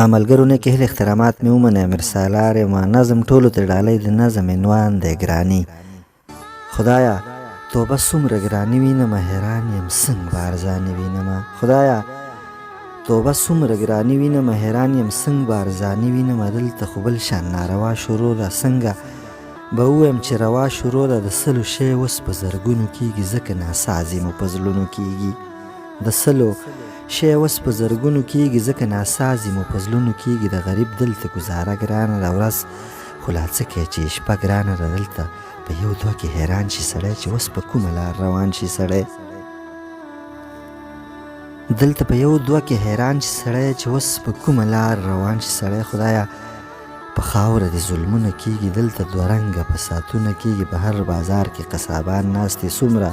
عملګرو نه کې احترامات مې ومنه. امیر سالار نظم ټولو ته ډالۍ د نظم عنوان دی ګراني. خدایا توبه څومره ګراني وینمه، حیران یم څنګه به ارزاني وینمه. خدایا توبه څومره ګراني وینمه، حیران یم څنګه به ارزاني وینمه. دلته خو بل شان ناروا شروع ده، څنګه به ووایم چې روا شروع ده. د سلو شی اوس په زرګونو کېږي، ځکه ناسازي مو په زړونو کېږي. د سلو شی اوس په زرګونو کېږي، ځکه ناسازي مو په زړونو کېږي. د غریب دلته ګزاره ګرانه ده، ورځ خو لا څه کوي چې شپه ګرانه ده. دلته په یو دوه کې حیران شي سړی چې اوس په کومه لار روان شي سړی. دلته په یو دوه کې حیران شي سړی چې اوس په کومه لار روان شي سړی. خدایا په خاوره دې ظلمونه کېږي، دلته دوه رنګه فساتونه کېږي. په هر بازار کې قصابان ناست دي، څومره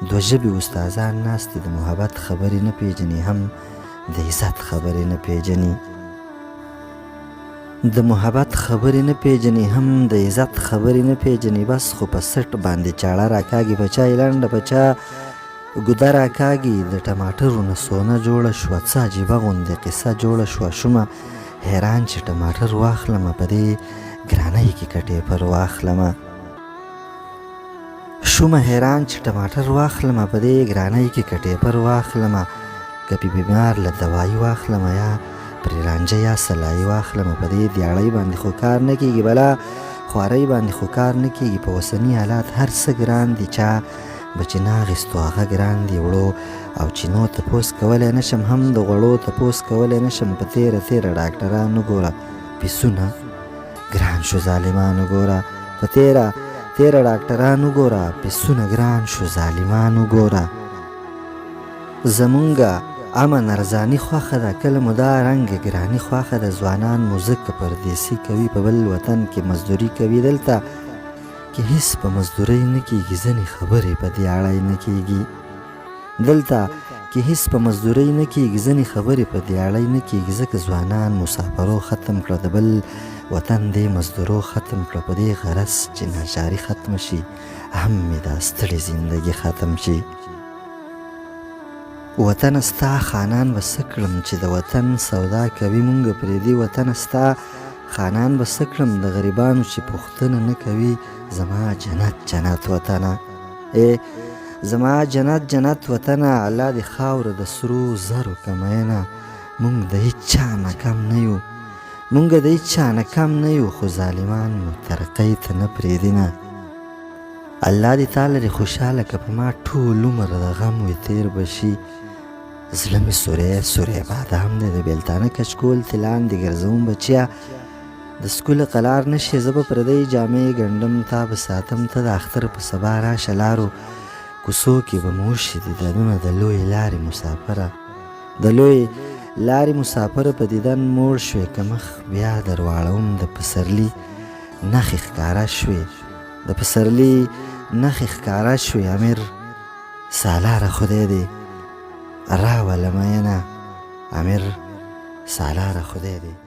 دوه ژبې استادان ناست دي. د محبت خبرې نه پیژني، هم د عزت خبرې نه پیژني. د محبت خبرې نه پیژني، هم د عزت خبرې نه پیژني. بس خو په سټ باندې چاړه راکاږي، په چا یې لنډه په چا ګوده راکاږي. د ټماټرو نه سونه جوړه شوه، څه عجیبه غوندې قصه جوړه شوه. شومه حیران چې ټماټر واخلمه، په دې ګرانۍ کې کټې پر واخلمه. شومه حیران چې ټماټر واخلمه، په دې ګرانۍ کې کټې پر واخلمه. که پې بیمار له دوایي واخلمه، یا پرې رانجه یا سلایي واخلمه. په دې دیاړۍ باندې خو کار نه کېږي، بلا خوارۍ باندې خو کار نه کېږي. په اوسني حالات هر څه ګران دي، چا به چې ناغېستو هغه ګران دي. وړو او چینو تپوس کولی نه شم، هم د غوړو تپوس کولی نه شم. په تېره تېره ډاکټرانو ګوره، پیسونه ګران شو ظالمانو ګوره. په تېره تېره ډاکټرانو ګوره، پیسونه ګران شو ظالمانو ګوره. زمونږه امن ارزاني خوښه ده، کله مو دا رنګ ګراني خوښه ده. ځوانان مو ځکه پردیسي کوي، په بل وطن کې مزدوري کوي. دلته کې هیڅ په مزدورۍ نه کېږي، ځینې خبرې په دیاړۍ نه کېږي. دلته کې هیڅ په مزدورۍ نه کېږي، ځینې خبرې په دیاړۍ نه کېږي. ځکه ځوانان مسافرو ختم کړه، د بل وطن دې مزدورو ختم کړه. په دې غرض چې ناچاري ختم شي، هم مې دا ستړې زندګي ختم شي. وطن ستا خانان به څه کړم، چې د وطن سودا کوي مونږ پرېږدي. وطن ستا خانان به څه کړم، د غریبانو چې پوښتنه نه کوي. زما جنت جنت وطنه، زما جنت جنت وطنه. الله دې خاوره د سرو زرو کمینه. مونږ د هیچ چا نه کم نه یو، مونږ د هیچ چا نه کم نه یو. خو ظالمان مو ترقۍ ته نه پرېږدي نه. الله دې تا لرې خوشحاله که په ما ټول عمر د غم وي تېر به شي. زړه مې سوری سوری بادام دی، د بېلتانه کچکول ته لاندې ګرځوم بچیه. د سکوله قلار نه شي، زه به پردۍ جامې ګنډم، تا به ساتم. ته د اختر په سبا راشه، لارو کوڅو کې به مو وشي دیدنونه. د لویې لارې مسافره، د لویې لارې مسافره، په دیدن موړ شوې. که مخ بیا در واړوم، د پسرلي نښې ښکاره شوې، د پسرلي نښې ښکاره شوې. امیر سالاره خدای دې راوله مینه، امیر سالاره خدای دې